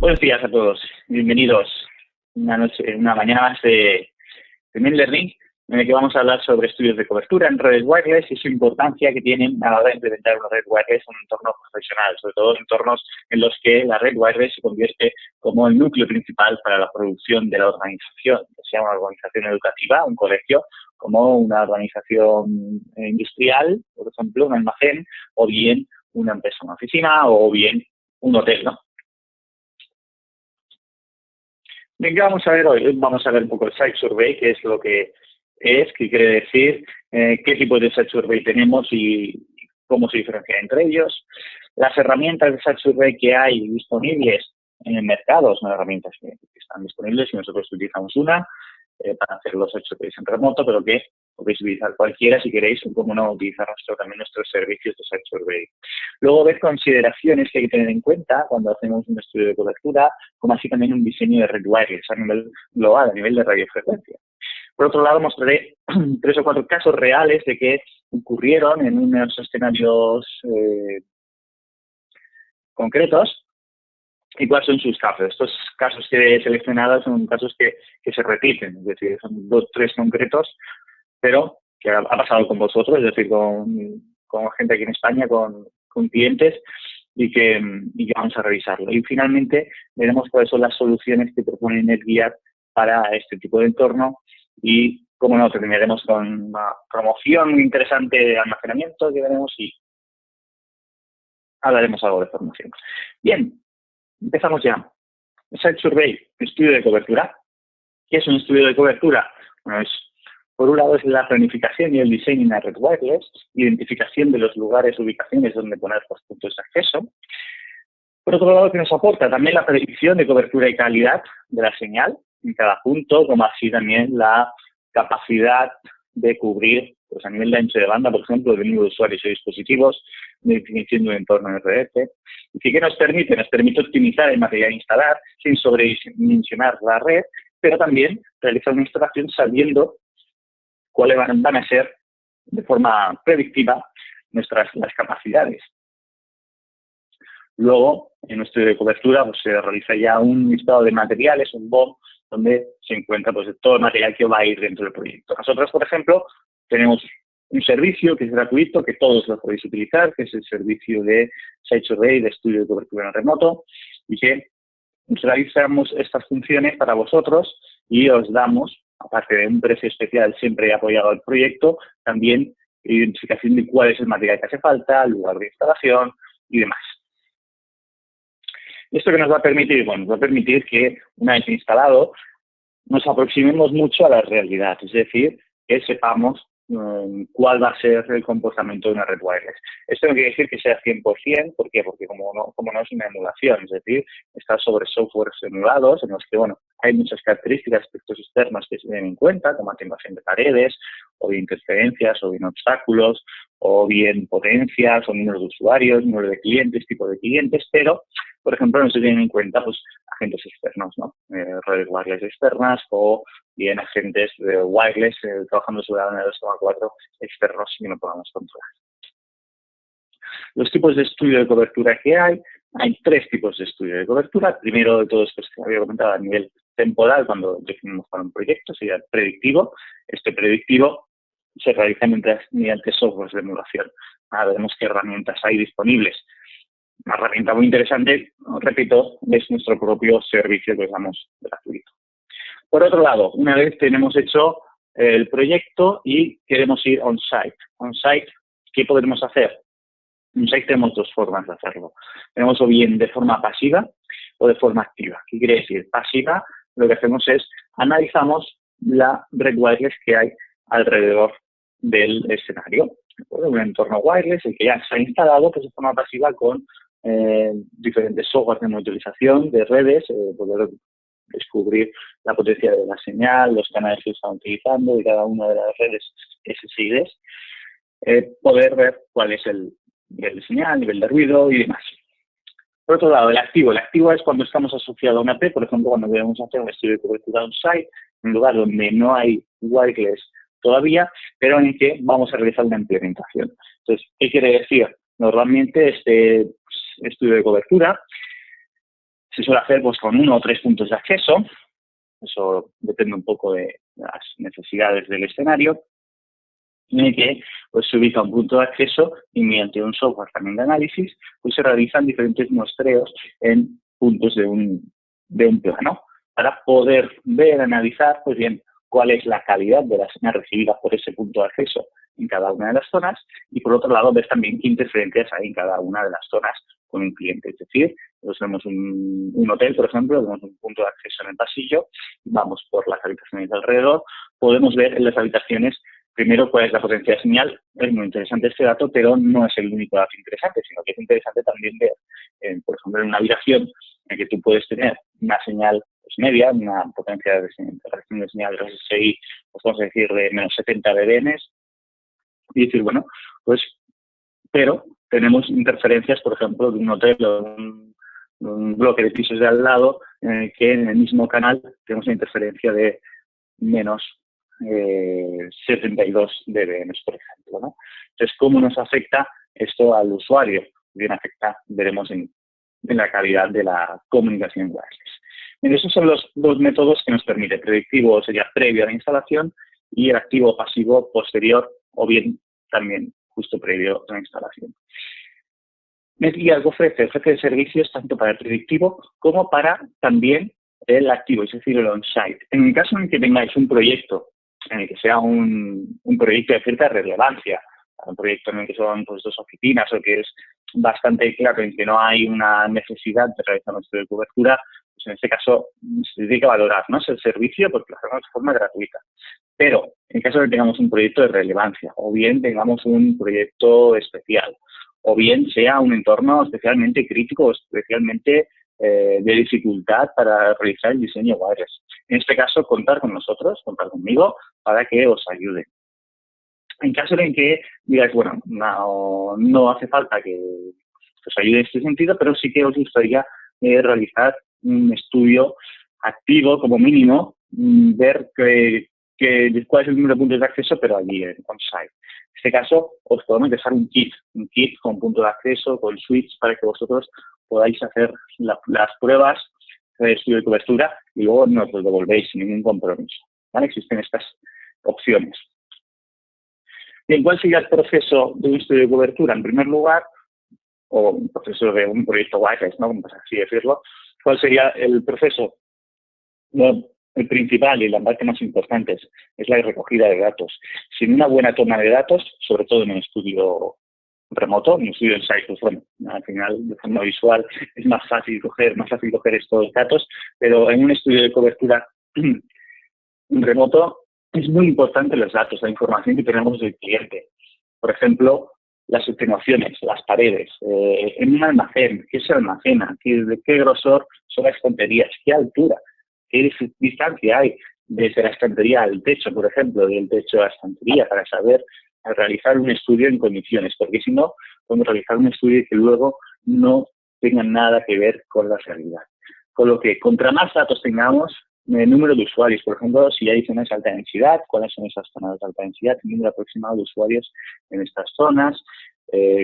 Buenos días a todos, bienvenidos una mañana más de Main Learning, en el que vamos a hablar sobre estudios de cobertura en redes wireless y su importancia que tienen a la hora de implementar una red wireless en un entorno profesional, sobre todo en entornos en los que la red wireless se convierte como el núcleo principal para la producción de la organización, ya sea una organización educativa, un colegio, como una organización industrial, por ejemplo, un almacén, o bien una empresa, una oficina, o bien un hotel, ¿no? Bien, ¿qué vamos a ver hoy? Vamos a ver un poco el Site Survey, qué es lo que es, qué quiere decir, qué tipo de Site Survey tenemos y cómo se diferencia entre ellos. Las herramientas de Site Survey que hay disponibles en el mercado son herramientas que están disponibles y nosotros utilizamos una para hacer los Site Surveys en remoto, pero que podéis utilizar cualquiera si queréis, o como no, utilizar también nuestros servicios de Site Survey. Luego, ver consideraciones que hay que tener en cuenta cuando hacemos un estudio de cobertura, como así también un diseño de red wireless a nivel global, a nivel de radiofrecuencia. Por otro lado, mostraré 3 o 4 casos reales de que ocurrieron en unos escenarios concretos y cuáles son sus casos. Estos casos que he seleccionado son casos que se repiten, es decir, son 2 o 3 concretos, pero que ha pasado con vosotros, es decir, con gente aquí en España, con clientes, y que vamos a revisarlo. Y finalmente veremos cuáles son las soluciones que propone NetGuiar para este tipo de entorno y, como no, terminaremos con una promoción muy interesante de almacenamiento que veremos y hablaremos algo de formación. Bien, empezamos ya. Site Survey, estudio de cobertura. ¿Qué es un estudio de cobertura? Bueno, por un lado es la planificación y el diseño en la red wireless, identificación de los lugares, ubicaciones donde poner los puntos de acceso. Por otro lado, que nos aporta también la predicción de cobertura y calidad de la señal en cada punto, como así también la capacidad de cubrir, pues a nivel de ancho de banda, por ejemplo, de número de usuarios y dispositivos, de definición de un entorno RF. ¿Y qué nos permite? Nos permite optimizar el material a instalar sin sobredimensionar la red, pero también realizar una instalación sabiendo cuáles van a ser de forma predictiva las capacidades. Luego, en nuestro estudio de cobertura, pues, se realiza ya un listado de materiales, un BOM, donde se encuentra pues, todo el material que va a ir dentro del proyecto. Nosotros, por ejemplo, tenemos un servicio que es gratuito, que todos lo podéis utilizar, que es el servicio de Site Survey, de estudio de cobertura en remoto, y que realizamos estas funciones para vosotros y os damos, aparte de un precio especial siempre apoyado al proyecto, también identificación de cuál es el material que hace falta, el lugar de instalación y demás. ¿Esto qué nos va a permitir? Bueno, nos va a permitir que, una vez instalado, nos aproximemos mucho a la realidad, es decir, que sepamos cuál va a ser el comportamiento de una red wireless. Esto no quiere decir que sea 100%, ¿por qué? Porque como no es una emulación, es decir, está sobre softwares emulados en los que, bueno, hay muchas características, aspectos externos que se tienen en cuenta, como atenuación de paredes, o bien interferencias, o bien obstáculos, o bien potencias, o número de usuarios, número de clientes, tipo de clientes, pero, por ejemplo, no se tienen en cuenta pues, agentes externos, ¿no? Redes wireless externas o bien agentes wireless trabajando sobre la banda 2,4 externos que no podamos controlar. Los tipos de estudio de cobertura que hay 3 tipos de estudio de cobertura. Primero de todos, pues, que había comentado a nivel temporal, cuando definimos para un proyecto, sería el predictivo. Este predictivo se realiza mediante softwares de emulación. Ahora veremos qué herramientas hay disponibles. Una herramienta muy interesante, repito, es nuestro propio servicio que damos gratuito. Por otro lado, una vez tenemos hecho el proyecto y queremos ir on-site. On-site, ¿qué podemos hacer? On-site tenemos 2 formas de hacerlo. Tenemos o bien de forma pasiva o de forma activa. ¿Qué quiere decir? Pasiva, lo que hacemos es analizamos la red wireless que hay alrededor del escenario. Un entorno wireless, el que ya se ha instalado, pues de forma pasiva con diferentes softwares de monitorización de redes, poder descubrir la potencia de la señal, los canales que se están utilizando de cada una de las redes SSIDs, poder ver cuál es el nivel de señal, nivel de ruido y demás. Por otro lado, el activo. El activo es cuando estamos asociados a una AP, por ejemplo, cuando queremos hacer un estudio de cobertura on-site, en un lugar donde no hay wireless todavía, pero en el que vamos a realizar una implementación. Entonces, ¿qué quiere decir? Normalmente este estudio de cobertura Se suele hacer pues con 1 o 3 puntos de acceso. Eso depende un poco de las necesidades del escenario, en el que pues, se ubica un punto de acceso y mediante un software también de análisis pues se realizan diferentes muestreos en puntos de un plano para poder ver, analizar pues bien cuál es la calidad de la señal recibida por ese punto de acceso en cada una de las zonas y por otro lado ver también qué interferencias hay en cada una de las zonas con un cliente. Es decir, nosotros tenemos un hotel, por ejemplo, tenemos un punto de acceso en el pasillo, vamos por las habitaciones de alrededor, podemos ver en las habitaciones primero cuál es la potencia de señal. Es muy interesante este dato, pero no es el único dato interesante, sino que es interesante también ver, por ejemplo, en una habitación en que tú puedes tener una señal pues, media, una potencia de recepción de señal RSSI, pues vamos a decir, de menos 70 dBm, y decir, bueno, pues, pero tenemos interferencias, por ejemplo, de un hotel o un bloque de pisos de al lado, que en el mismo canal tenemos una interferencia de menos 72 dBm, por ejemplo, ¿no? Entonces, ¿cómo nos afecta esto al usuario? Bien afecta, veremos en la calidad de la comunicación wireless. Y esos son los dos métodos que nos permite. Predictivo sería previo a la instalación y el activo pasivo posterior o bien también justo previo a la instalación. NetGear ofrece servicios tanto para el predictivo como para también el activo, es decir, el on-site. En el caso en que tengáis un proyecto en el que sea un proyecto de cierta relevancia, un proyecto en el que son pues, 2 oficinas o que es bastante claro en que no hay una necesidad de realizar un estudio de cobertura, pues en este caso se tiene que valorar, ¿no? Es el servicio porque lo hacemos de forma gratuita. Pero en caso de que tengamos un proyecto de relevancia o bien tengamos un proyecto especial o bien sea un entorno especialmente crítico o especialmente de dificultad para realizar el diseño wireless. En este caso, contar con nosotros, contar conmigo, para que os ayude. En caso en que digáis, bueno, no hace falta que os ayude en este sentido, pero sí que os gustaría realizar un estudio activo, como mínimo, ver cuál es el número de puntos de acceso, pero allí en on-site. En este caso, os podemos dejar un kit con punto de acceso, con switch, para que vosotros podáis hacer las pruebas de estudio de cobertura y luego nos lo devolvéis sin ningún compromiso. ¿Vale? Existen estas opciones. Bien, ¿cuál sería el proceso de un estudio de cobertura? En primer lugar, o un proceso de un proyecto wireless, ¿no? Como así decirlo, ¿cuál sería el proceso? No, el principal y la parte más importante es la recogida de datos. Sin una buena toma de datos, sobre todo en un estudio remoto, en un estudio en site, pues bueno, al final de forma visual es más fácil coger estos datos, pero en un estudio de cobertura remoto es muy importante los datos, la información que tenemos del cliente. Por ejemplo, las atenuaciones, las paredes, en un almacén, ¿qué se almacena? ¿De qué grosor son las estanterías? ¿Qué altura? ¿Qué distancia hay desde la estantería al techo, por ejemplo, del techo a la estantería, para saber realizar un estudio en condiciones? Porque si no, podemos realizar un estudio que luego no tenga nada que ver con la realidad. Con lo que, contra más datos tengamos, el número de usuarios, por ejemplo, si hay zonas de alta densidad, cuáles son esas zonas de alta densidad, el número aproximado de usuarios en estas zonas,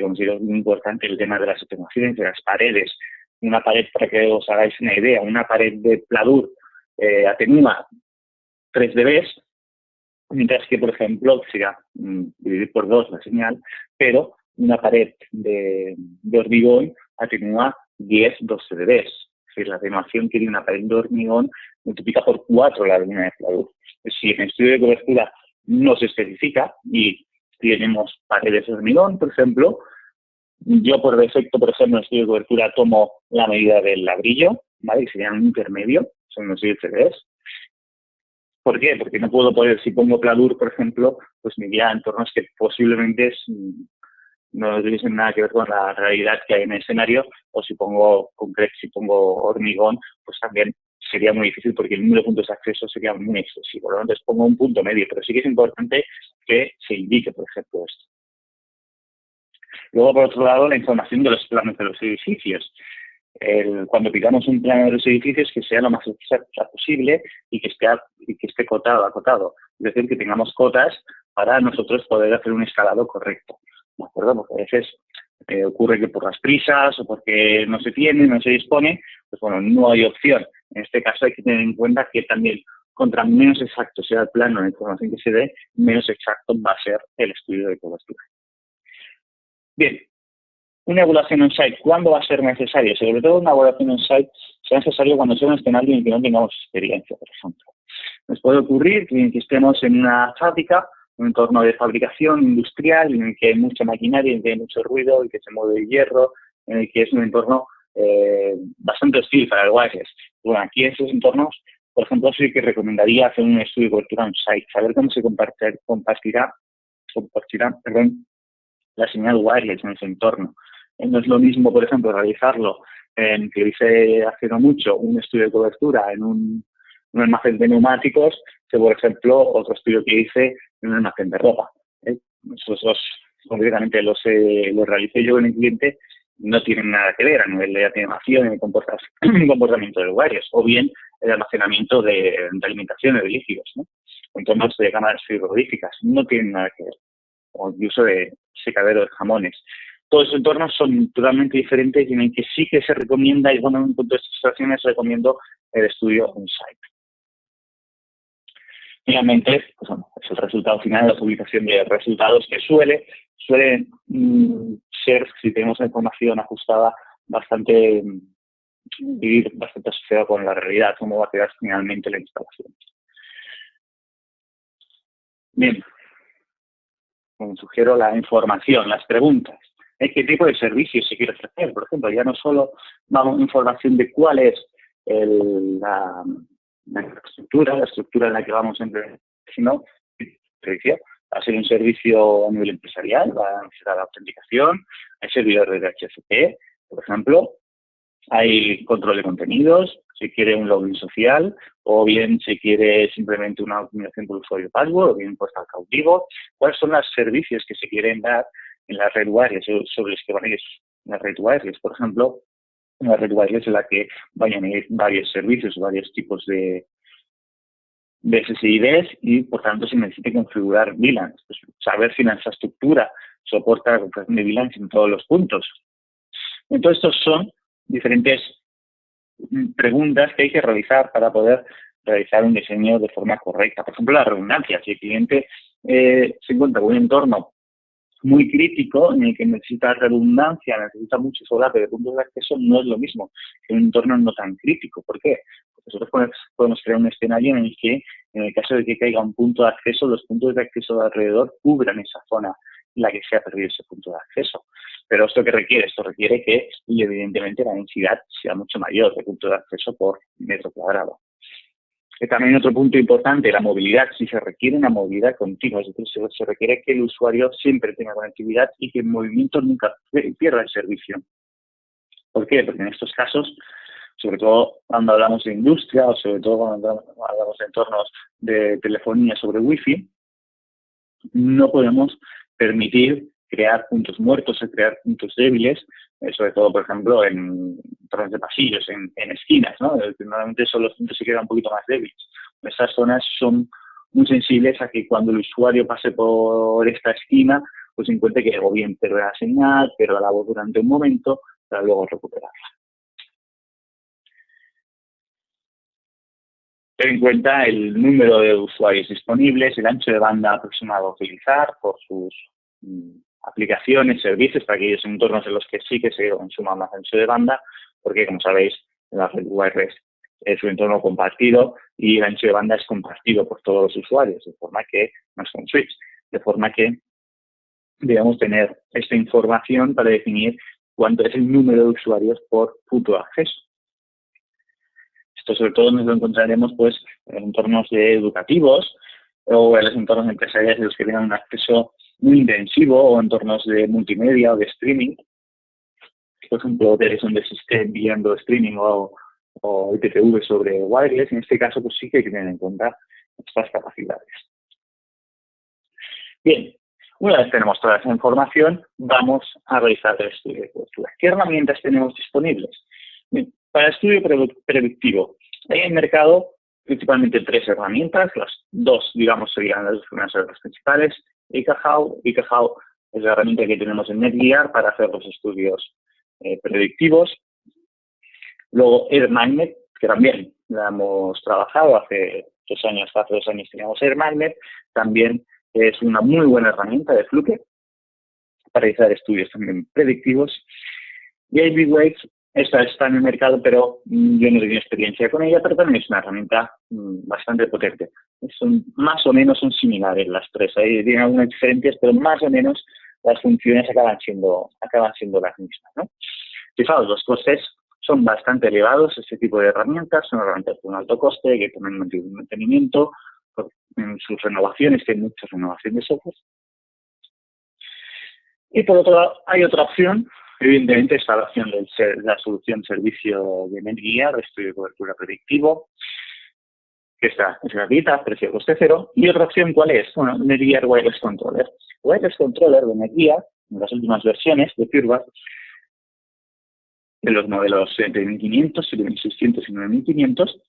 como si es muy importante el tema de las atenuaciones, de las paredes. Una pared, para que os hagáis una idea, una pared de pladur atenúa 3 dB, mientras que, por ejemplo, sería dividir por 2 la señal, pero una pared de hormigón atenúa 10-12 dB. Es decir, la atenuación que tiene una pared de hormigón multiplica por 4 la línea de pladur. Si en el estudio de cobertura no se especifica y tenemos paredes de hormigón, por ejemplo, yo por defecto, por ejemplo, en el estudio de cobertura tomo la medida del ladrillo, ¿vale? Que sería un intermedio, son los 10 dB. ¿Por qué? Porque no puedo poner, si pongo pladur, por ejemplo, pues me iría a entornos que posiblemente no tuviesen nada que ver con la realidad que hay en el escenario, o si pongo concreto, si pongo hormigón, pues también sería muy difícil porque el número de puntos de acceso sería muy excesivo, ¿no? Entonces pongo un punto medio, pero sí que es importante que se indique, por ejemplo, esto. Luego, por otro lado, la información de los planos de los edificios. Cuando pidamos un plano de los edificios, que sea lo más exacta posible y que esté acotado. Es decir, que tengamos cotas para nosotros poder hacer un escalado correcto. ¿De acuerdo? Porque a veces ocurre que por las prisas o porque no se tiene, no se dispone, pues bueno, no hay opción. En este caso hay que tener en cuenta que también contra menos exacto sea el plano de información que se dé, menos exacto va a ser el estudio de cobertura. Bien, una evaluación on-site, ¿cuándo va a ser necesario? Sobre todo una evaluación on-site será necesario cuando sea un escenario en el que no tengamos experiencia, por ejemplo. Nos puede ocurrir que estemos en una fábrica, un entorno de fabricación industrial, en el que hay mucha maquinaria, en el que hay mucho ruido, en el que se mueve el hierro, en el que es un entorno bastante hostil para el wireless. Bueno, aquí en esos entornos, por ejemplo, sí que recomendaría hacer un estudio de cobertura on-site, saber cómo se compartirá la señal wireless en ese entorno. No es lo mismo, por ejemplo, realizarlo en que hice hace no mucho un estudio de cobertura en un almacén de neumáticos que, por ejemplo, otro estudio que hice en un almacén de ropa. Esos dos, concretamente, los realicé yo en el cliente, no tienen nada que ver a nivel de animación y de comportamiento del wireless, o bien el almacenamiento de alimentación de líquidos, ¿no? Entornos de cámaras frigoríficas, no tienen nada que ver, o el uso de secadero de jamones. Todos los entornos son totalmente diferentes y en el que sí que se recomienda, y bueno, en cuanto a estas situaciones recomiendo el estudio on-site. Finalmente, pues bueno, es el resultado final, la publicación de resultados, que suele ser, si tenemos la información ajustada, vivir bastante asociado con la realidad, cómo va a quedar finalmente la instalación. Bien, como sugiero, la información, las preguntas. ¿Qué tipo de servicios se quiere ofrecer? Por ejemplo, ya no solo damos información de cuál es la estructura en la que vamos a emplear, sino servicio. Va a ser un servicio a nivel empresarial, va a necesitar la autenticación, hay servidores de DHCP, por ejemplo, hay control de contenidos, se quiere un login social, o bien se quiere simplemente una optimización por usuario password, o bien puesta al cautivo. ¿Cuáles son los servicios que se quieren dar en la red wireless, sobre los que van a ir la red wireless? Por ejemplo, una red wireless en la que vayan a ir varios servicios, varios tipos de SSIDs y, por tanto, se necesita configurar VLANs. Pues, saber si la infraestructura soporta la configuración de VLANs en todos los puntos. Entonces, estos son diferentes preguntas que hay que realizar para poder realizar un diseño de forma correcta. Por ejemplo, la redundancia. Si el cliente se encuentra con un entorno muy crítico en el que necesita redundancia, necesita mucho solape de puntos de acceso, no es lo mismo que un entorno no tan crítico. ¿Por qué? Porque nosotros podemos crear un escenario en el que, en el caso de que caiga un punto de acceso, los puntos de acceso de alrededor cubran esa zona en la que se ha perdido ese punto de acceso. Pero ¿esto qué requiere? Esto requiere que, y evidentemente, la densidad sea mucho mayor de puntos de acceso por metro cuadrado. También otro punto importante, la movilidad. Si se requiere una movilidad continua, es decir, se requiere que el usuario siempre tenga conectividad y que el movimiento nunca pierda el servicio. ¿Por qué? Porque en estos casos, sobre todo cuando hablamos de industria o sobre todo cuando hablamos de entornos de telefonía sobre Wi-Fi, no podemos permitir crear puntos muertos o crear puntos débiles, sobre todo, por ejemplo, en entornos de pasillos, en esquinas, ¿no? Normalmente son los puntos que quedan un poquito más débiles. Esas zonas son muy sensibles a que cuando el usuario pase por esta esquina, pues encuentre que o bien pierde la señal, pierda la voz durante un momento, para luego recuperarla. Ten en cuenta el número de usuarios disponibles, el ancho de banda aproximado a utilizar por sus aplicaciones, servicios, para aquellos entornos en los que sí que se consuma más ancho de banda, porque, como sabéis, la red wireless es un entorno compartido y el ancho de banda es compartido por todos los usuarios, de forma que no es un switch, de forma que debemos tener esta información para definir cuánto es el número de usuarios por punto de acceso. Esto sobre todo nos lo encontraremos pues en entornos educativos o en los entornos empresariales en los que tengan un acceso muy intensivo, o entornos de multimedia o de streaming. Por ejemplo, hoteles donde se esté enviando streaming o IPTV sobre wireless. En este caso, pues sí que hay que tener en cuenta estas capacidades. Bien, una vez tenemos toda esa información, vamos a realizar el estudio de cobertura. ¿Qué herramientas tenemos disponibles? Bien, para el estudio predictivo, hay en el mercado principalmente 3 herramientas. Las 2, digamos, serían las principales. Ekahau es la herramienta que tenemos en NetGear para hacer los estudios predictivos. Luego AirMagnet, que también la hemos trabajado hace 2 años, hace 2 años teníamos AirMagnet, también es una muy buena herramienta de Fluke para realizar estudios también predictivos. Y AVWave, esta está en el mercado, pero yo no tengo experiencia con ella, pero también es una herramienta bastante potente. Más o menos son similares las tres. Ahí tienen algunas diferencias, pero más o menos las funciones acaban siendo las mismas, ¿no? Fijaos, los costes son bastante elevados. Este tipo de herramientas son herramientas con un alto coste, que tienen mantenimiento, en sus renovaciones, tienen muchas renovaciones de software. Y por otro lado, hay otra opción. Evidentemente, está la opción de la solución servicio de Netgear, de estudio de cobertura predictivo, que es gratuita, precio coste cero. Y otra opción, ¿cuál es? Bueno, Netgear Wireless Controller. Wireless Controller de Netgear, en las últimas versiones de PureBus, de los modelos 7500, 7600 y 9500,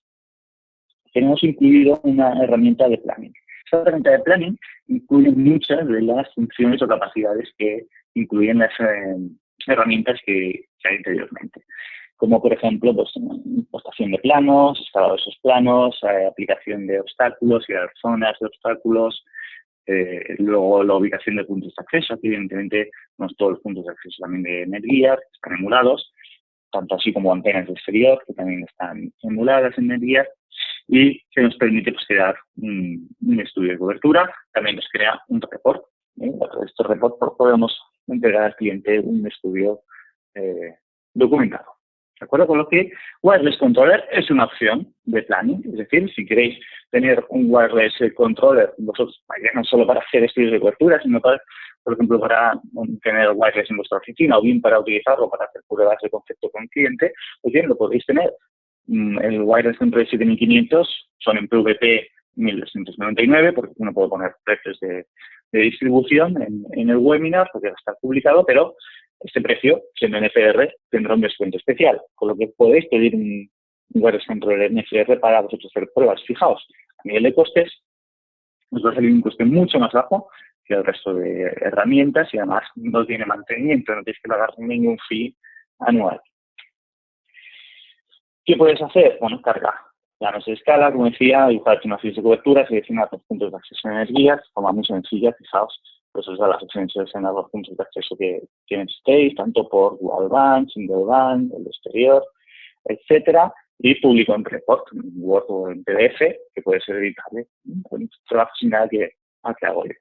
tenemos incluido una herramienta de planning. Esta herramienta de planning incluye muchas de las funciones o capacidades que incluyen las herramientas que hay anteriormente. Como, por ejemplo, pues, postación de planos, escalado de esos planos, aplicación de obstáculos y de zonas de obstáculos, luego la ubicación de puntos de acceso, que evidentemente no todos los puntos de acceso también de Netgear están emulados, tanto así como antenas de exterior, que también están emuladas en Netgear, y que nos permite pues, crear un estudio de cobertura. También nos crea un report. A este report podemos entregar al cliente un estudio documentado. ¿De acuerdo? Con lo que Wireless Controller es una opción de planning. Es decir, si queréis tener un Wireless Controller, vosotros, no solo para hacer estudios de cobertura, sino para, por ejemplo, para tener Wireless en vuestra oficina o bien para utilizarlo para hacer pruebas de concepto con cliente, pues bien, lo podéis tener. El Wireless Controller 7500 son en PVP 1.299, porque uno puede poner precios de distribución en el webinar, porque va a estar publicado, pero este precio, siendo NFR, tendrá un descuento especial, con lo que podéis pedir un Wireless Controller NFR para vosotros hacer pruebas. Fijaos, a nivel de costes, os va a salir un coste mucho más bajo que el resto de herramientas y además no tiene mantenimiento, no tienes que pagar ningún fee anual. ¿Qué puedes hacer? Bueno, cargar planos de escala, como decía, dibujar estimaciones de cobertura, seleccionar los puntos de acceso a energía, de forma muy sencilla, fijaos, pues os da las opciones de seleccionar los puntos de acceso que necesitéis, tanto por dual band, single band, el exterior, etcétera, y publico en report, en Word o en PDF, que puede ser editable, un trabajo similar al que hago yo.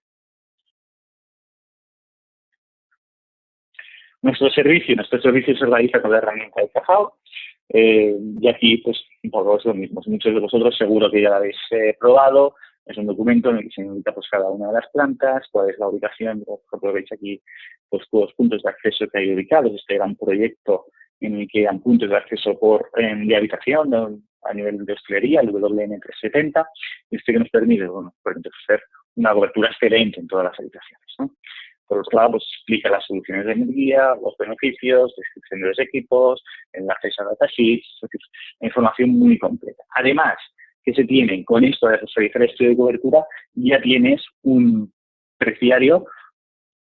Nuestro servicio se realiza con la herramienta de Cajao, y aquí, pues, un poco es lo mismo. Muchos de vosotros seguro que ya lo habéis probado. Es un documento en el que se indica pues, cada una de las plantas, cuál es la ubicación. Por ejemplo, veis aquí pues, todos los puntos de acceso que hay ubicados. Este gran proyecto en el que dan puntos de acceso de habitación a nivel de hostelería, el WN370, que nos permite, bueno, hacer una cobertura excelente en todas las habitaciones, ¿no? Por otro lado, pues explica las soluciones de energía, los beneficios, descripción de los equipos, enlaces a datasheets, es decir, información muy completa. Además, que se tienen con esto de realizar el estudio de cobertura, ya tienes un preciario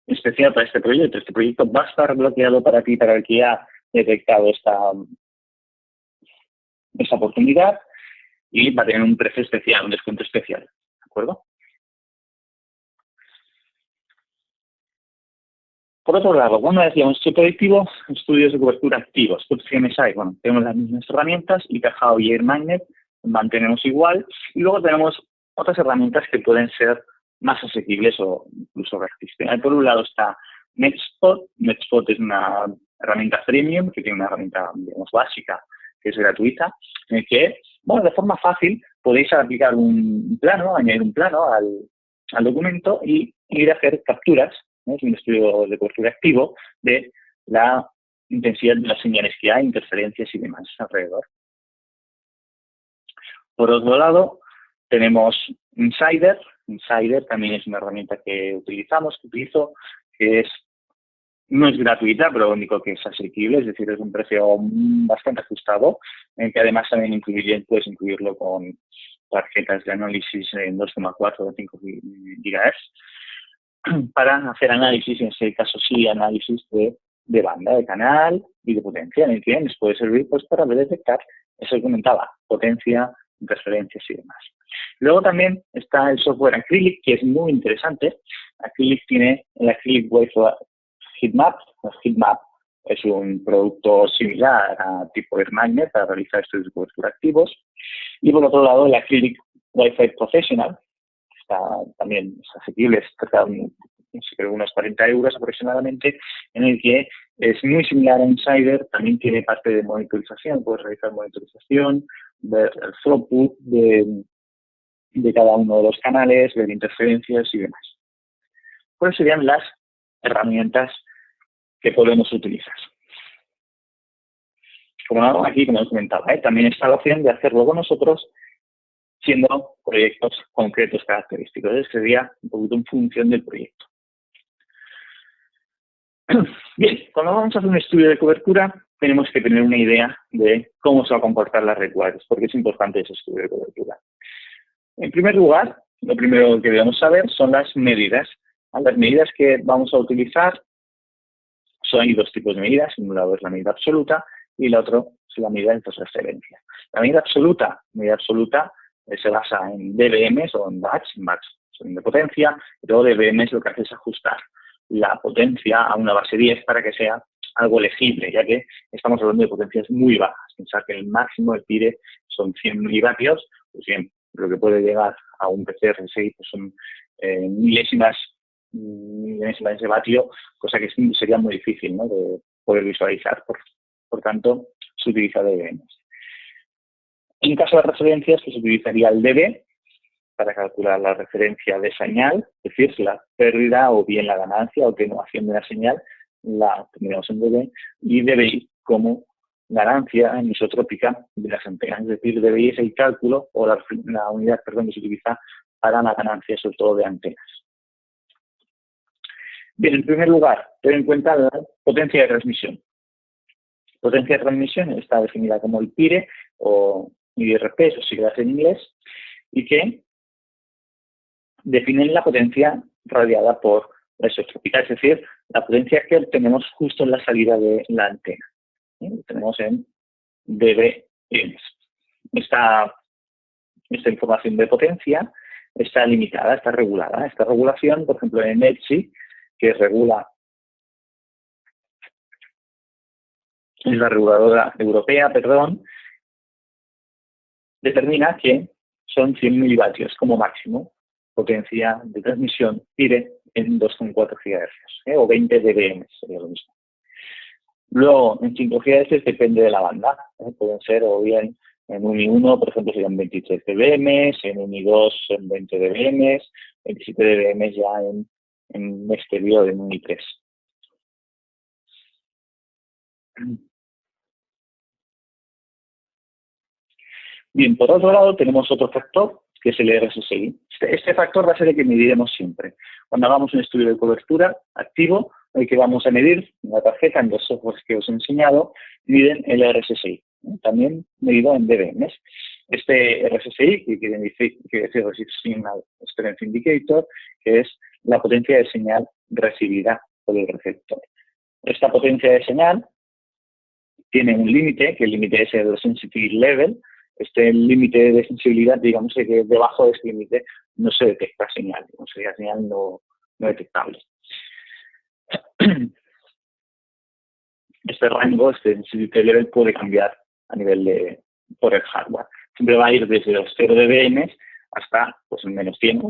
especial para este proyecto. Este proyecto va a estar bloqueado para ti, para el que ha detectado esta oportunidad, y va a tener un precio especial, un descuento especial. ¿De acuerdo? Por otro lado, cuando decíamos estudio predictivo, estudios de cobertura activos. ¿Qué opciones hay? Bueno, tenemos las mismas herramientas, Cajao y AirMagnet, mantenemos igual. Y luego tenemos otras herramientas que pueden ser más asequibles o incluso gratis. Por un lado está NetSpot. NetSpot es una herramienta premium, que tiene una herramienta, digamos, básica, que es gratuita, en el que, bueno, de forma fácil podéis aplicar un plano, añadir un plano al documento y ir a hacer capturas. Es un estudio de cobertura activo de la intensidad de las señales que hay, interferencias y demás alrededor. Por otro lado, tenemos Insider. Insider también es una herramienta que utilizo, que no es gratuita, pero lo único que es asequible, es decir, es un precio bastante ajustado, en que además también puedes incluirlo con tarjetas de análisis en 2,4 o 5 GHz, para hacer análisis, en ese caso sí, análisis de banda, de canal, y de potencia, en el que nos puede servir pues para detectar, eso que comentaba, potencia, referencias y demás. Luego también está el software Acrylic, que es muy interesante. Acrylic tiene el Acrylic Wi-Fi Heatmap. El Heatmap es un producto similar a tipo AirMagnet para realizar estudios de cobertura activos. Y por otro lado, el Acrylic Wi-Fi Professional, está también asequible, es cerca de unos 40 euros aproximadamente, en el que es muy similar a Insider, también tiene parte de monitorización, puedes realizar monitorización, ver el throughput de cada uno de los canales, ver interferencias y demás. ¿Cuáles serían las herramientas que podemos utilizar? Como aquí, como os comentaba, también está la opción de hacerlo con nosotros siendo proyectos concretos característicos. Eso sería un poquito en función del proyecto. Bien, cuando vamos a hacer un estudio de cobertura, tenemos que tener una idea de cómo se va a comportar la red wireless, porque es importante ese estudio de cobertura. En primer lugar, lo primero que debemos saber son las medidas. Las medidas que vamos a utilizar hay dos tipos de medidas. Un lado es la medida absoluta y el otro es la medida de referencia. La medida absoluta se basa en dBm o en watts son de potencia, y luego dBm lo que hace es ajustar la potencia a una base 10 para que sea algo elegible, ya que estamos hablando de potencias muy bajas. Pensar que el máximo del PIRE son 100 milivatios, pues bien, lo que puede llegar a un PCRSI pues son milésimas de ese vatio, cosa que sería muy difícil, ¿no?, de poder visualizar. Por tanto, se utiliza dBm. En caso de referencias, pues se utilizaría el dB para calcular la referencia de señal, es decir, si la pérdida o bien la ganancia o atenuación de la señal la tendríamos en dB, y dBi como ganancia anisotrópica de las antenas. Es decir, dBi es el cálculo o la unidad que se utiliza para la ganancia, sobre todo de antenas. Bien, en primer lugar, ten en cuenta la potencia de transmisión. Potencia de transmisión está definida como el PIRE o IRP, sus siglas en inglés, y que definen la potencia radiada por la isotrópica, es decir, la potencia que obtenemos justo en la salida de la antena. Lo tenemos en dBm. Esta información de potencia está limitada, está regulada. Esta regulación, por ejemplo, en ETSI, que regula, es la reguladora europea, determina que son 100 milivatios como máximo potencia de transmisión PIRE en 2,4 GHz, o 20 dBm, sería lo mismo. Luego, en 5 GHz depende de la banda. Pueden ser o bien en UNI 1, por ejemplo, serían 23 dBm, en UNI 2 en 20 dBm, 27 dBm ya en exterior, en UNI 3. Bien, por otro lado tenemos otro factor, que es el RSSI. Este factor va a ser el que mediremos siempre. Cuando hagamos un estudio de cobertura activo, el que vamos a medir en la tarjeta, en los softwares que os he enseñado, miden el RSSI, también medido en dBm. Este RSSI, que quiere decir Signal Strength Indicator, que es la potencia de señal recibida por el receptor. Esta potencia de señal tiene un límite, que el límite es el sensitivity level. Este límite de sensibilidad, digamos que debajo de este límite no se detecta señal, sería señal no detectable. Este rango, este sensitivity level, puede cambiar a nivel por el hardware. Siempre va a ir desde los 0 dBm hasta pues, menos 100,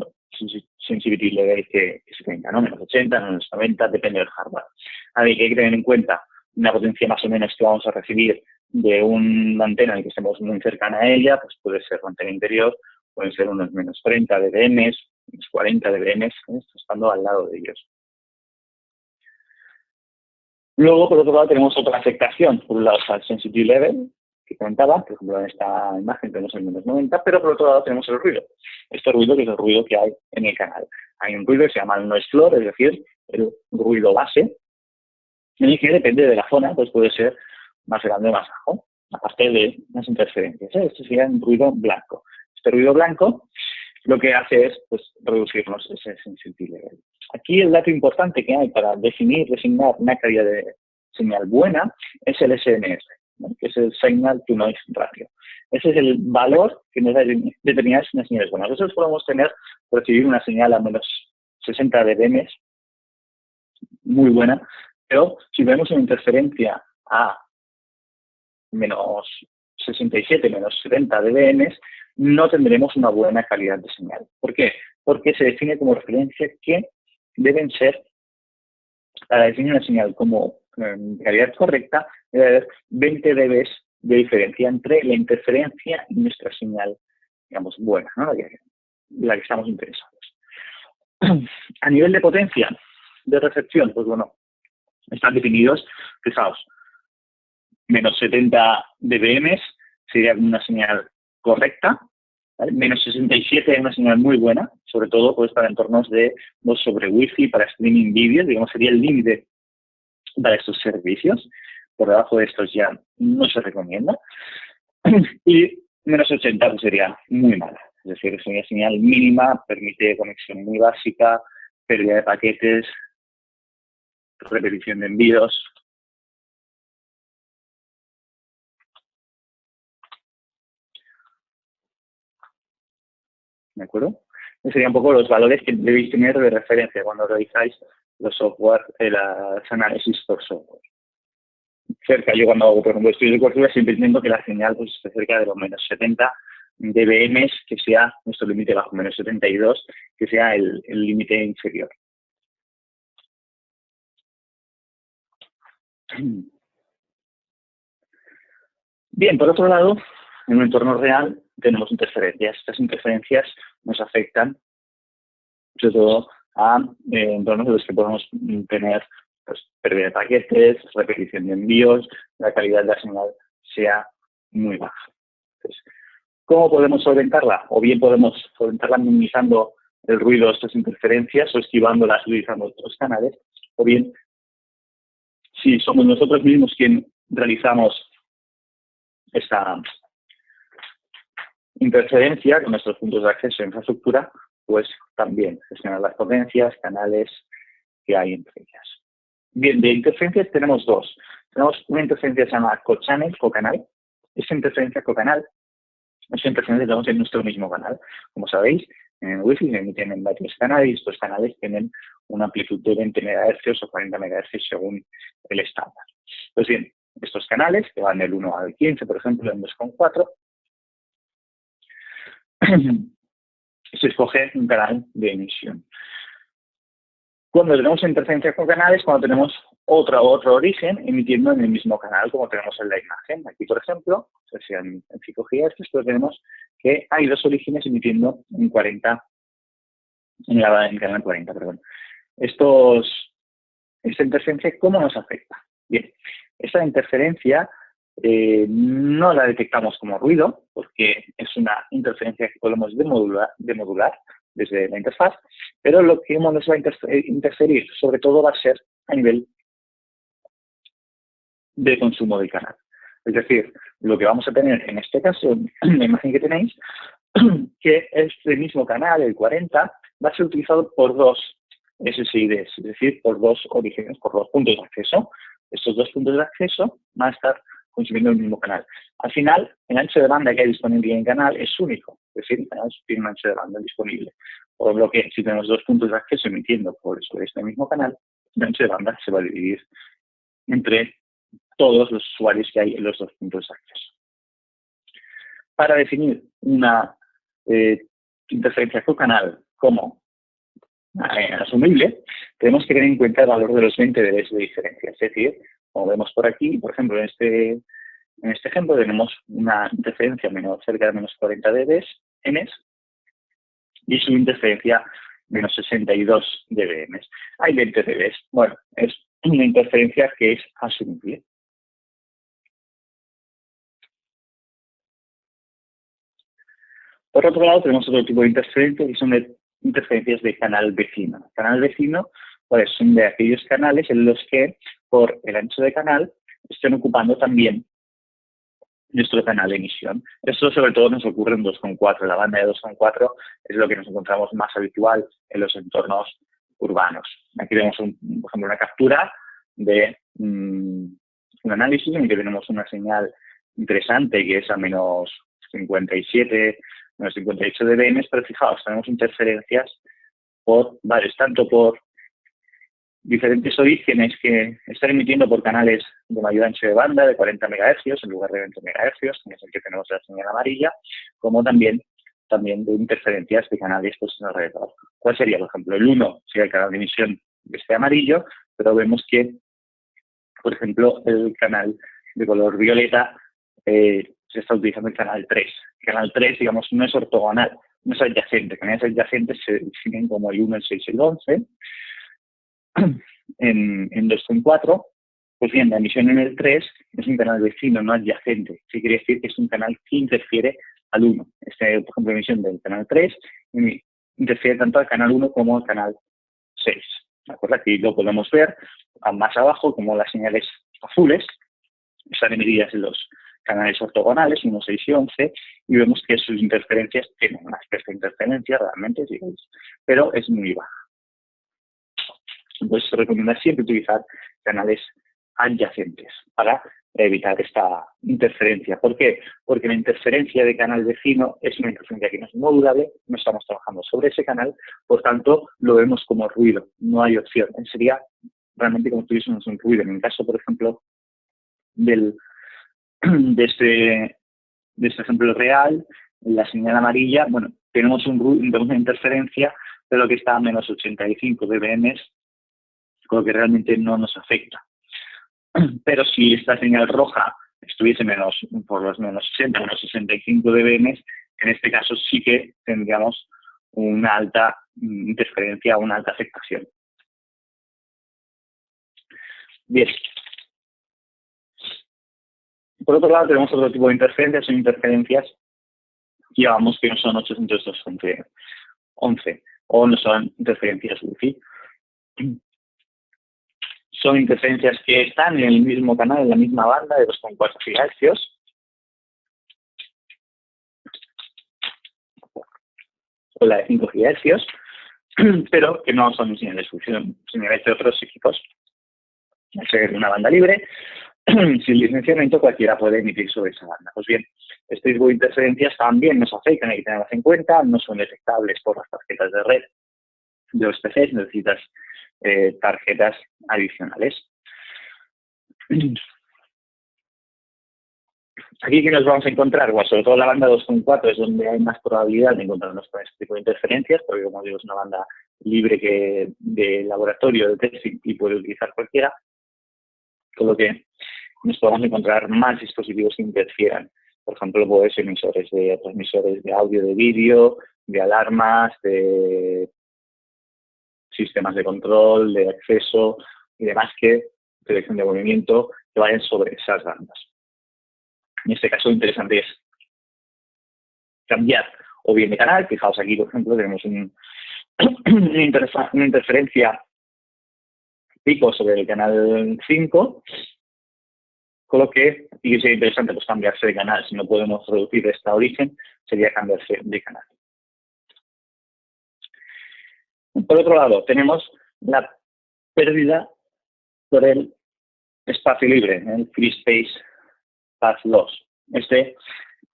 sensitivity level que se tenga, ¿no? Menos 80, menos 90, depende del hardware. Hay que tener en cuenta una potencia más o menos que vamos a recibir de una antena en la que estemos muy cercana a ella, pues puede ser la antena interior, pueden ser unos menos 30 dBm, unos 40 dBm, estando al lado de ellos. Luego, por otro lado, tenemos otra afectación. Por un lado está el sensitivity level, que comentaba, por ejemplo, en esta imagen tenemos el menos 90, pero por otro lado tenemos el ruido. Este ruido que es el ruido que hay en el canal. Hay un ruido que se llama el noise floor, es decir, el ruido base, en el que depende de la zona, pues puede ser más grande o más bajo, aparte de las interferencias. Este sería un ruido blanco. Este ruido blanco lo que hace es pues, reducirnos ese sensitivity level. Aquí el dato importante que hay para designar una calidad señal buena es el SNR, ¿no? Que es el Signal to Noise Ratio. Ese es el valor que nos da determinadas una señal buena. Nosotros podemos recibir una señal a menos 60 dBm, muy buena, pero si vemos una interferencia a menos 67, menos 70 dBm, no tendremos una buena calidad de señal. ¿Por qué? Porque se define como referencia que deben ser, para definir una señal como calidad correcta, debe haber 20 dB de diferencia entre la interferencia y nuestra señal, digamos, buena, ¿no? La que estamos interesados. A nivel de potencia de recepción, pues bueno, están definidos, fijaos, menos 70 dBm sería una señal correcta, ¿vale? Menos 67 es una señal muy buena, sobre todo pues para entornos de voz sobre Wi-Fi, para streaming vídeo, digamos, sería el límite para estos servicios. Por debajo de estos ya no se recomienda. Y menos 80 pues sería muy mala. Es decir, es una señal mínima, permite conexión muy básica, pérdida de paquetes, repetición de envíos. ¿De acuerdo? Esos serían un poco los valores que debéis tener de referencia cuando realizáis los software, los análisis por software. Cerca, yo cuando hago, por ejemplo, estudios de cobertura, siempre intento que la señal pues, esté cerca de los menos 70 dBm, que sea nuestro límite bajo, menos 72, que sea el límite inferior. Bien, por otro lado, en un entorno real tenemos interferencias. Estas interferencias nos afectan, sobre todo, a entornos en los que podemos tener pues, pérdida de paquetes, repetición de envíos, la calidad de la señal sea muy baja. Entonces, ¿cómo podemos solventarla? O bien podemos solventarla minimizando el ruido de estas interferencias o esquivándolas utilizando otros canales, o bien, si somos nosotros mismos quien realizamos esta interferencia con nuestros puntos de acceso a infraestructura, pues también gestionar las potencias, canales que hay entre ellas. Bien, de interferencias tenemos dos. Tenemos una interferencia que se llama co-channel, co-canal. Esa interferencia co-canal es interferencia que tenemos en nuestro mismo canal. Como sabéis, en Wi-Fi se emiten en varios canales y estos canales tienen una amplitud de 20 MHz o 40 MHz según el estándar. Pues bien, estos canales, que van del 1 al 15, por ejemplo, en 2,4, se escoge un canal de emisión. Cuando tenemos interferencia con canales, cuando tenemos otro origen emitiendo en el mismo canal, como tenemos en la imagen. Aquí, por ejemplo, en 5 GHz, pues tenemos que hay dos orígenes emitiendo en 40, en el canal 40, perdón. Esta interferencia, ¿cómo nos afecta? Bien, esta interferencia no la detectamos como ruido, porque es una interferencia que podemos demodular desde la interfaz, pero lo que nos va a interferir sobre todo va a ser a nivel de consumo del canal. Es decir, lo que vamos a tener en este caso, en la imagen que tenéis, que este mismo canal, el 40, va a ser utilizado por dos SSIDs, es decir, por dos orígenes, por dos puntos de acceso. Estos dos puntos de acceso van a estar consumiendo el mismo canal. Al final, el ancho de banda que hay disponible en el canal es único, es decir, el canal tiene un ancho de banda disponible. Por lo que, si tenemos dos puntos de acceso emitiendo sobre este mismo canal, el ancho de banda se va a dividir entre todos los usuarios que hay en los dos puntos de acceso. Para definir una interferencia por canal como asumible, tenemos que tener en cuenta el valor de los 20 dB de diferencia. Es decir, como vemos por aquí, por ejemplo, en este ejemplo tenemos una interferencia cerca de menos 40 dB y su interferencia menos 62 dBm. Hay 20 dB. Bueno, es una interferencia que es asumible. Por otro lado, tenemos otro tipo de interferencias que son interferencias de canal vecino. Canal vecino pues, son de aquellos canales en los que, por el ancho de canal, estén ocupando también nuestro canal de emisión. Esto sobre todo nos ocurre en 2,4. La banda de 2,4 es lo que nos encontramos más habitual en los entornos urbanos. Aquí vemos, por ejemplo, una captura de un análisis en el que tenemos una señal interesante que es a menos 57, menos 58 dBm, pero fijaos, tenemos interferencias por varios, tanto por diferentes orígenes que están emitiendo por canales de mayor ancho de banda, de 40 MHz en lugar de 20 MHz, que es el que tenemos la señal amarilla, como también de interferencias de canales pues, alrededor. ¿Cuál sería, por ejemplo? El 1 sería el canal de emisión de este amarillo, pero vemos que, por ejemplo, el canal de color violeta se está utilizando el canal 3. El canal 3, digamos, no es ortogonal, no es adyacente. Canales adyacentes se definen como el 1, el 6 y el 11. En 2.4, pues bien, la emisión en el 3 es un canal vecino, no adyacente. Sí quiere decir que es un canal que interfiere al 1. Este, por ejemplo, emisión del canal 3 interfiere tanto al canal 1 como al canal 6. ¿De acuerdo? Aquí lo podemos ver más abajo, como las señales azules están emitidas en los canales ortogonales, 1, 6 y 11, y vemos que sus interferencias tienen una especie de interferencia realmente, sí, pero es muy baja. Entonces se recomienda siempre utilizar canales adyacentes para evitar esta interferencia. ¿Por qué? Porque la interferencia de canal vecino es una interferencia que no es modulable, no estamos trabajando sobre ese canal, por tanto lo vemos como ruido, no hay opción. Sería realmente como si tuviésemos un ruido. En el caso, por ejemplo, de este ejemplo real, la señal amarilla, bueno, tenemos una interferencia, pero que está a menos 85 dBm, con lo que realmente no nos afecta. Pero si esta señal roja estuviese por los menos 60, menos 65 dBm, en este caso sí que tendríamos una alta interferencia, una alta afectación. Bien. Por otro lado, tenemos otro tipo de interferencias, son interferencias que llamamos que no son 802.11 o no son interferencias Wi-Fi. Son interferencias que están en el mismo canal, en la misma banda de 2,4 GHz. O la de 5 GHz, pero que no son señales de otros equipos. Al ser una banda libre, sin licenciamiento, cualquiera puede emitir sobre esa banda. Pues bien, este tipo de interferencias también nos afectan, hay que tenerlas en cuenta, no son detectables por las tarjetas de red de los PCs, necesitas tarjetas adicionales. Aquí, ¿qué nos vamos a encontrar? Bueno, sobre todo la banda 2.4 es donde hay más probabilidad de encontrarnos con este tipo de interferencias, porque como digo, es una banda libre de laboratorio, de testing, y puede utilizar cualquiera, con lo que nos podemos encontrar más dispositivos que interfieran. Por ejemplo, pues transmisores de audio, de vídeo, de alarmas, de sistemas de control, de acceso y demás que detección de movimiento que vayan sobre esas bandas. En este caso, lo interesante es cambiar o bien de canal. Fijaos aquí, por ejemplo, tenemos una interferencia pico sobre el canal 5, con lo que, y sería interesante pues cambiarse de canal. Si no podemos reducir esta origen, sería cambiarse de canal. Por otro lado, tenemos la pérdida por el espacio libre, el Free Space Path Loss.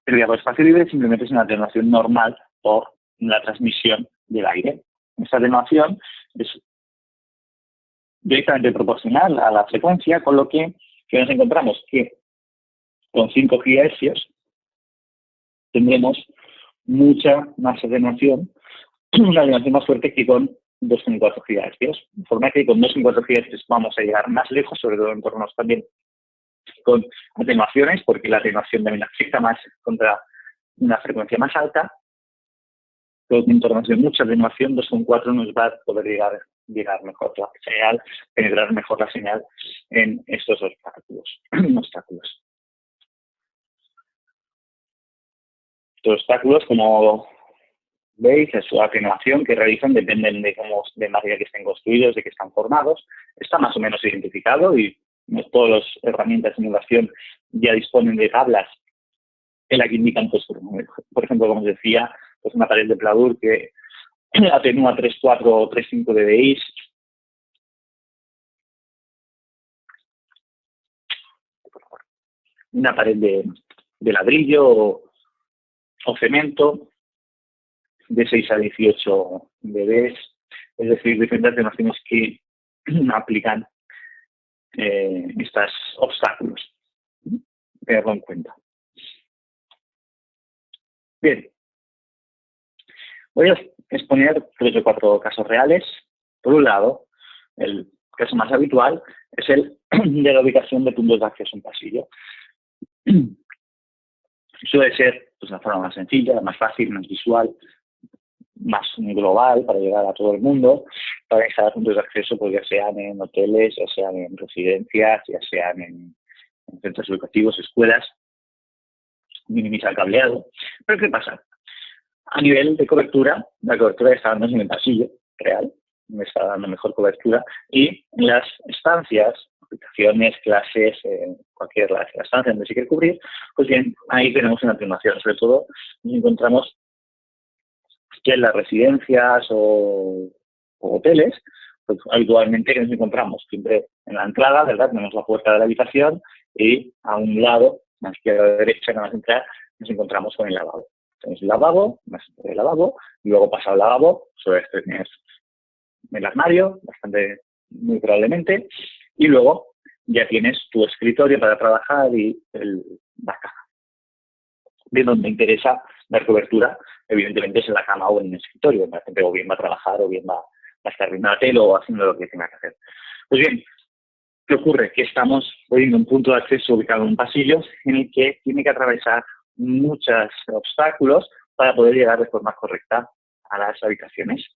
Pérdida por espacio libre simplemente es una atenuación normal por la transmisión del aire. Esta atenuación es directamente proporcional a la frecuencia, con lo que nos encontramos que con 5 GHz tendremos mucha más atenuación, una atenuación más fuerte que con 2,4 GHz. De forma que con 2,4 GHz vamos a llegar más lejos, sobre todo en entornos también con atenuaciones, porque la atenuación también afecta más contra una frecuencia más alta. Pero en entornos de mucha atenuación, 2,4 nos va a poder llegar mejor la señal, penetrar mejor la señal en estos obstáculos. Los obstáculos, como veis, es su atenuación que realizan, dependen de material que estén construidos, de que están formados. Está más o menos identificado y todas las herramientas de simulación ya disponen de tablas en las que indican, pues, por ejemplo, como os decía, pues una pared de pladur que atenúa 3,4 o 3,5 dBi. una pared de ladrillo o cemento, de 6 a 18 bebés, es decir, diferentes alternativas que aplican estos obstáculos. Tenerlo en cuenta. Bien, voy a exponer 3 o 4 casos reales. Por un lado, el caso más habitual es el de la ubicación de puntos de acceso en pasillo. Suele ser pues, la forma más sencilla, más fácil, más visual, más global para llegar a todo el mundo, para instalar puntos de acceso, pues ya sean en hoteles, ya sean en residencias, ya sean en centros educativos, escuelas, minimizar el cableado. Pero ¿qué pasa? A nivel de cobertura, la cobertura está dando en el pasillo real, me está dando mejor cobertura, y en las estancias, habitaciones, clases, cualquier la estancia donde se quiere cubrir, pues bien, ahí tenemos una afirmación. Sobre todo nos encontramos que en las residencias o hoteles, pues habitualmente que nos encontramos siempre en la entrada, ¿verdad? Tenemos la puerta de la habitación y a un lado, a la izquierda o a la derecha, nada más entrar, nos encontramos con el lavabo. Tenemos el lavabo, más el lavabo, y luego pasado el lavabo, suele tener el armario, muy probablemente, y luego ya tienes tu escritorio para trabajar y la caja. De donde interesa dar cobertura, evidentemente es en la cama o en el escritorio, la gente o bien va a trabajar o bien va a estar viendo la tele o haciendo lo que tenga que hacer. Pues bien, ¿qué ocurre? Que estamos poniendo un punto de acceso ubicado en un pasillo en el que tiene que atravesar muchos obstáculos para poder llegar de forma correcta a las habitaciones.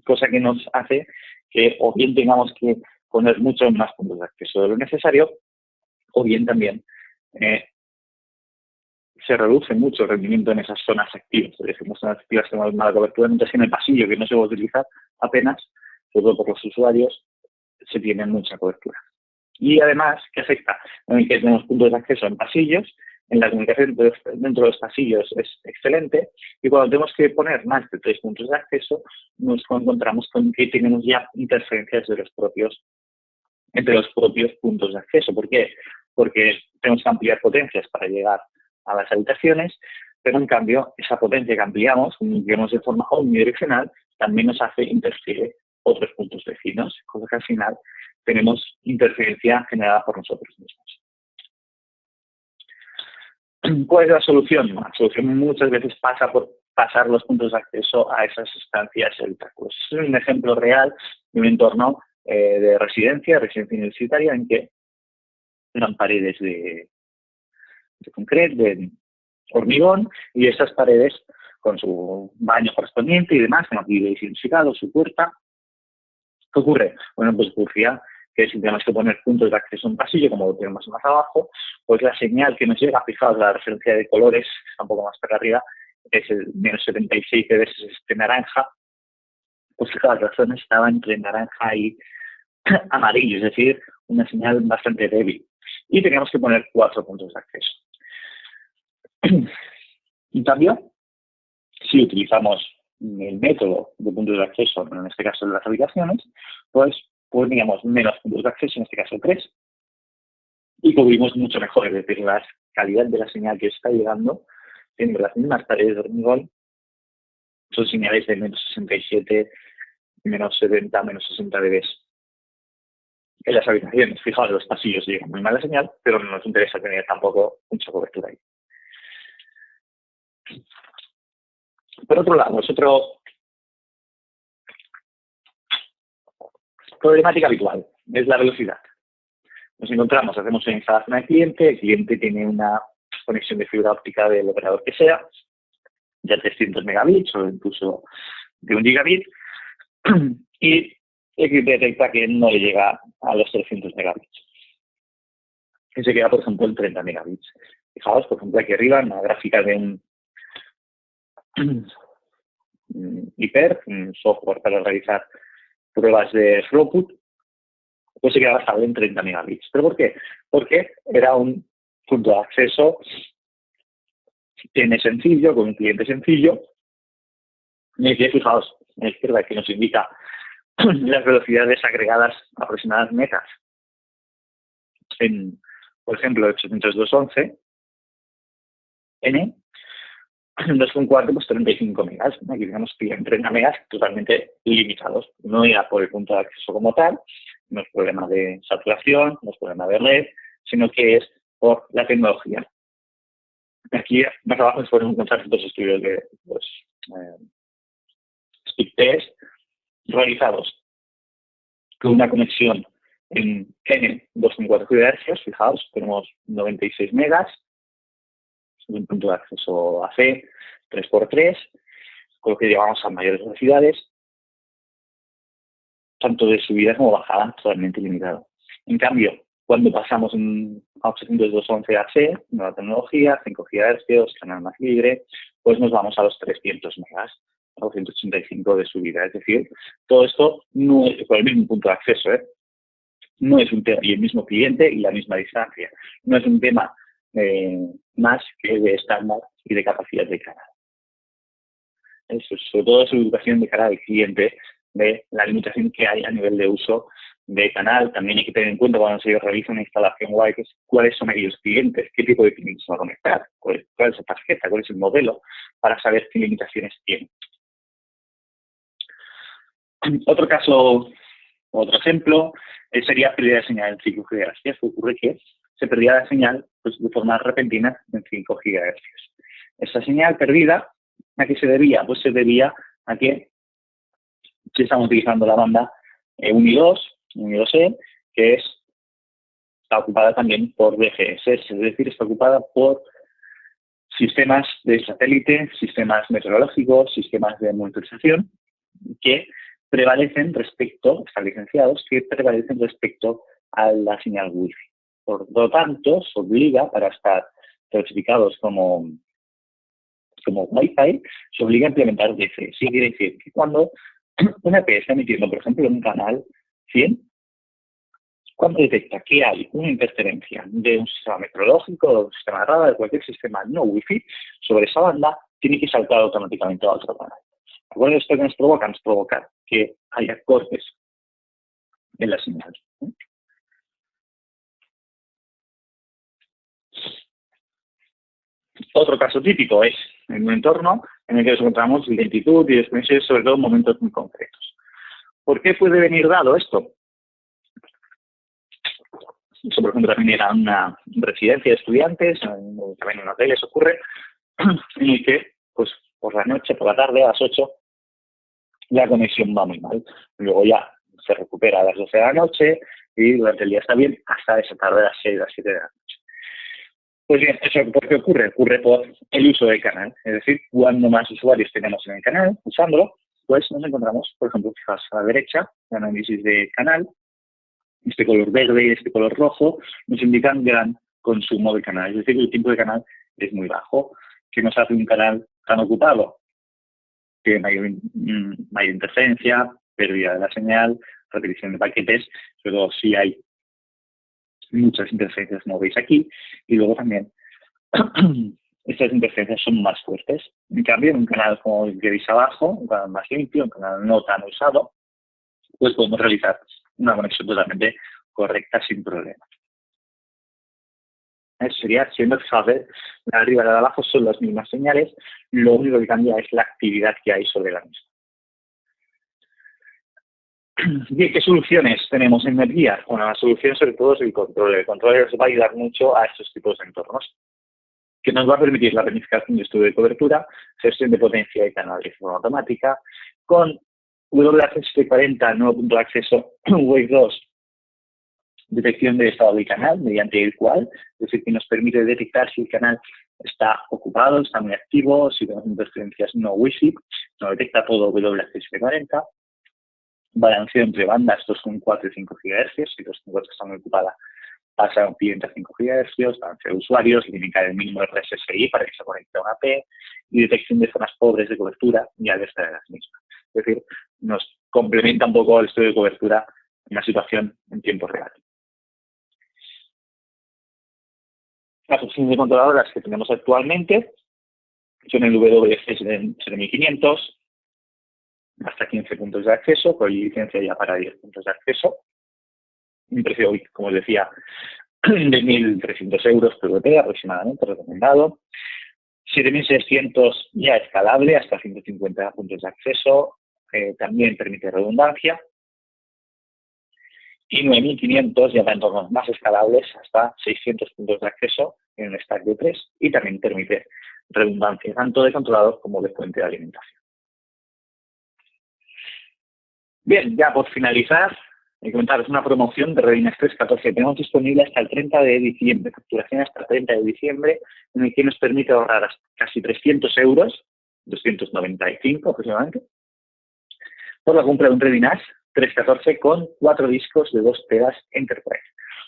Cosa que nos hace que o bien tengamos que poner muchos más puntos de acceso de lo necesario, o bien también se reduce mucho el rendimiento en esas zonas activas. Es decir, en las zonas activas tenemos mala cobertura, mientras que en el pasillo, que no se va a utilizar apenas, sobre todo por los usuarios, se tiene mucha cobertura. Y además, ¿qué afecta? En el que tenemos puntos de acceso en pasillos, en la comunicación dentro de los pasillos es excelente, y cuando tenemos que poner más de 3 puntos de acceso, nos encontramos con que tenemos ya interferencias entre los propios puntos de acceso. ¿Por qué? Porque tenemos que ampliar potencias para llegar a las habitaciones, pero en cambio esa potencia que ampliamos de forma omnidireccional, también nos hace interferir otros puntos vecinos, cosa que al final tenemos interferencia generada por nosotros mismos. ¿Cuál es la solución? La solución muchas veces pasa por pasar los puntos de acceso a esas estancias y habitáculos. Es un ejemplo real de un entorno de residencia universitaria, en que eran paredes de concreto, de hormigón, y esas paredes con su baño correspondiente y demás, como aquí veis identificado, su puerta. ¿Qué ocurre? Bueno, pues ocurría que si tenemos que poner puntos de acceso en pasillo, como lo tenemos más abajo, pues la señal que nos llega, fijaos, la referencia de colores, está un poco más para arriba, es el menos 76, que ves este naranja, pues fijaos, la zona estaba entre naranja y amarillo, es decir, una señal bastante débil. Y teníamos que poner 4 puntos de acceso. En cambio, si utilizamos el método de puntos de acceso, en este caso de las habitaciones, pues poníamos menos puntos de acceso, en este caso 3, y cubrimos mucho mejor, es decir, la calidad de la señal que está llegando, teniendo las mismas paredes de hormigón, son señales de menos 67, menos 70, menos 60 dB. En las habitaciones, fijaos, los pasillos llegan muy mala señal, pero no nos interesa tener tampoco mucha cobertura ahí. Por otro lado, es otra problemática habitual, es la velocidad. Nos encontramos, hacemos una instalación al cliente, el cliente tiene una conexión de fibra óptica del operador que sea, de 300 megabits o incluso de 1 gigabit, y el cliente detecta que no le llega a los 300 megabits. Que se queda, por ejemplo, en 30 megabits. Fijaos, por ejemplo, aquí arriba, en la gráfica de un Hyper, un software para realizar pruebas de throughput, pues se quedaba estable en 30 megabits. ¿Pero por qué? Porque era un punto de acceso sencillo, con un cliente sencillo, y que, fijaos, a la izquierda, que nos indica las velocidades agregadas aproximadas netas por ejemplo, 802.11, N, 2.4, pues 35 megas. Aquí tenemos 30 megas totalmente limitados. No ya por el punto de acceso como tal, no es problema de saturación, no es problema de red, sino que es por la tecnología. Aquí más abajo se pueden encontrar estos estudios de speed test realizados con una conexión en N 2.4 GHz. Fijaos, tenemos 96 megas, un punto de acceso AC 3x3, con lo que llegamos a mayores velocidades, tanto de subida como bajada, totalmente limitado. En cambio, cuando pasamos a 802.11 AC, nueva tecnología, 5 GHz, canal más libre, pues nos vamos a los 300 megas, a 285 de subida. Es decir, todo esto no es por el mismo punto de acceso, no es un tema, y el mismo cliente y la misma distancia. No es un tema más que de estándar y de capacidad de canal. Eso, sobre todo es educación de cara al cliente, de la limitación que hay a nivel de uso de canal. También hay que tener en cuenta cuando se realiza una instalación wireless cuáles son aquellos clientes, qué tipo de clientes se va a conectar, cuál es su tarjeta, cuál es el modelo, para saber qué limitaciones tiene. Otro caso, otro ejemplo, sería pérdida de señal en 5 GHz. Ocurre que se perdía la señal pues, de forma repentina en 5 GHz. Esa señal perdida, ¿a qué se debía? Pues se debía a que si estamos utilizando la banda 1 y 2E, que está ocupada también por DGS, es decir, está ocupada por sistemas de satélite, sistemas meteorológicos, sistemas de monitorización, que prevalecen respecto, están licenciados, que prevalecen respecto a la señal Wi-Fi. Por lo tanto, se obliga, para estar clasificados como Wi-Fi, se obliga a implementar DFS. Sí, quiere decir que cuando una EP está emitiendo, por ejemplo, en un canal 100, cuando detecta que hay una interferencia de un sistema meteorológico, de un sistema de radar, de cualquier sistema no Wi-Fi, sobre esa banda, tiene que saltar automáticamente a otro canal. Bueno, esto que nos provoca que haya cortes en la señal. Otro caso típico es en un entorno en el que nos encontramos lentitud y desconexión, sobre todo en momentos muy concretos. ¿Por qué puede venir dado esto? Eso, por ejemplo, también era una residencia de estudiantes, también en un hotel, eso ocurre, en el que, pues, por la noche, por la tarde, a las 8, la conexión va muy mal. Luego ya se recupera a las 12 de la noche y durante el día está bien hasta esa tarde, a las 6, a las 7 de la noche. Pues bien, ¿eso por qué ocurre? Ocurre por el uso del canal. Es decir, cuando más usuarios tenemos en el canal, usándolo, pues nos encontramos, por ejemplo, fijaos a la derecha, el análisis de canal, este color verde y este color rojo, nos indican gran consumo de canal. Es decir, el tiempo de canal es muy bajo. ¿Qué nos hace un canal tan ocupado? Que mayor interferencia, pérdida de la señal, repetición de paquetes, pero sí hay muchas interferencias, como veis aquí, y luego también estas interferencias son más fuertes. En cambio, en un canal como el que veis abajo, un canal más limpio, un canal no tan usado, pues podemos realizar una conexión totalmente correcta sin problema. Eso sería, siendo que saber, la de arriba y la de abajo son las mismas señales, lo único que cambia es la actividad que hay sobre la misma. Bien, ¿qué soluciones tenemos en NetGear? Bueno, la solución sobre todo es el control. El control nos va a ayudar mucho a estos tipos de entornos, que nos va a permitir la planificación de estudio de cobertura, gestión de potencia de canal de forma automática, con WHC40, nuevo punto de acceso, Wave 2, detección del estado del canal, mediante el cual, es decir, que nos permite detectar si el canal está ocupado, está muy activo, si tenemos interferencias no Wi-Fi, nos detecta todo WHC40, balanceo entre bandas 2.4 y 5 GHz, si 2.4 está muy ocupada, pasa a un cliente a 5 GHz, balanceo de usuarios, limitar el mínimo RSSI para que se conecte a una AP, y detección de zonas pobres de cobertura y alerta de las mismas. Es decir, nos complementa un poco el estudio de cobertura en la situación en tiempo real. Las opciones de controladoras que tenemos actualmente son el WFS 7500, hasta 15 puntos de acceso, con licencia ya para 10 puntos de acceso. Un precio, como os decía, de 1.300 euros PVP aproximadamente, recomendado. 7.600 ya escalable hasta 150 puntos de acceso, también permite redundancia. Y 9.500 ya para entornos más escalables hasta 600 puntos de acceso en un stack de 3 y también permite redundancia tanto de controlador como de fuente de alimentación. Bien, ya por finalizar, comentaros una promoción de Readiness 3.14 que tenemos disponible hasta el 30 de diciembre, facturación hasta el 30 de diciembre, en el que nos permite ahorrar hasta casi 300 euros, 295 aproximadamente, por la compra de un Readiness 3.14 con 4 discos de 2 teras Enterprise.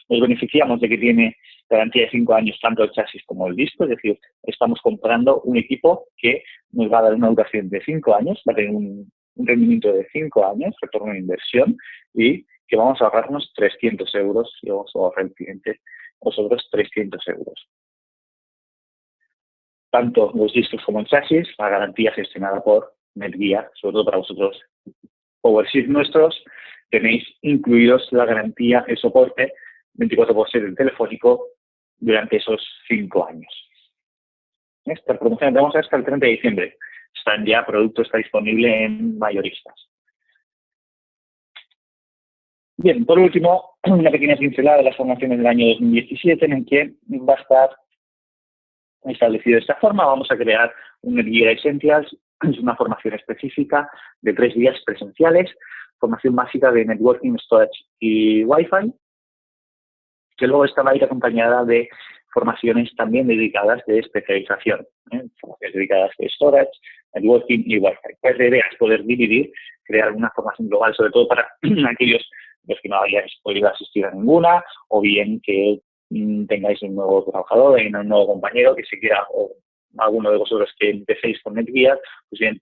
Nos beneficiamos de que tiene garantía de 5 años tanto el chasis como el disco, es decir, estamos comprando un equipo que nos va a dar una duración de 5 años, va a tener un rendimiento de 5 años, retorno de inversión, y que vamos a ahorrarnos 300 euros y vamos a ahorrar el cliente vosotros 300 euros. Tanto los discos como el chasis, la garantía gestionada por Netgear, sobre todo para vosotros PowerShift nuestros, tenéis incluidos la garantía, el soporte 24/7 del telefónico durante esos 5 años. Esta promoción la tenemos hasta el 30 de diciembre. El producto está disponible en mayoristas. Bien, por último, una pequeña pincelada de las formaciones del año 2017 en el que va a estar establecido de esta forma. Vamos a crear un Netgear Essentials, es una formación específica de 3 días presenciales, formación básica de Networking, Storage y Wi-Fi, que luego esta va a ir acompañada de formaciones también dedicadas de especialización, formaciones dedicadas de Storage, Networking y Wi-Fi. Pues la idea es poder dividir, crear una formación global, sobre todo para aquellos los que no habíais podido asistir a ninguna, o bien que tengáis un nuevo trabajador, un nuevo compañero que se quiera, o alguno de vosotros que empecéis con Netgear, pues bien,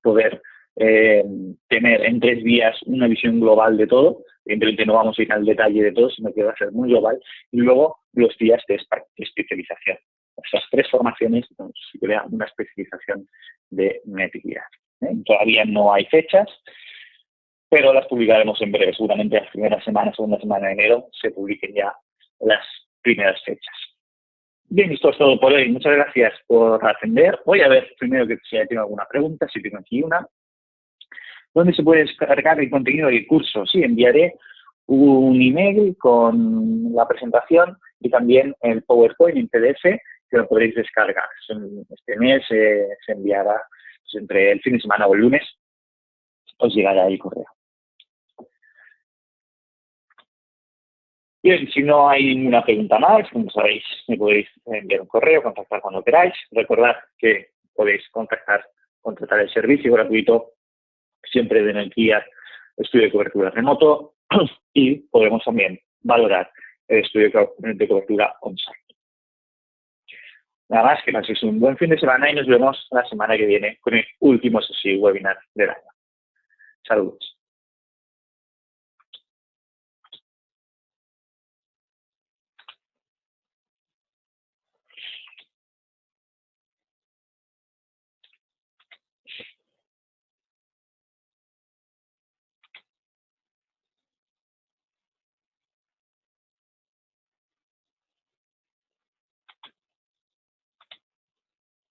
poder tener en 3 días una visión global de todo. Evidentemente no vamos a ir al detalle de todo, sino que va a ser muy global. Y luego los días de especialización. Esas 3 formaciones nos crea una especialización de Netgear. Todavía no hay fechas, pero las publicaremos en breve. Seguramente la primera semana, segunda semana de enero, se publiquen ya las primeras fechas. Bien, esto es todo por hoy. Muchas gracias por atender. Voy a ver primero que si tengo alguna pregunta, si tengo aquí una. ¿Dónde se puede descargar el contenido del curso? Sí, enviaré un email con la presentación y también el PowerPoint en PDF que lo podréis descargar. Este mes se enviará pues, entre el fin de semana o el lunes, os llegará el correo. Bien, si no hay ninguna pregunta más, como sabéis, me podéis enviar un correo, contactar cuando queráis. Recordad que podéis contratar el servicio gratuito siempre de Netgear, estudio de cobertura remoto, y podemos también valorar el estudio de cobertura on-site. Nada más, que paséis un buen fin de semana y nos vemos la semana que viene con el último webinar del año. Saludos.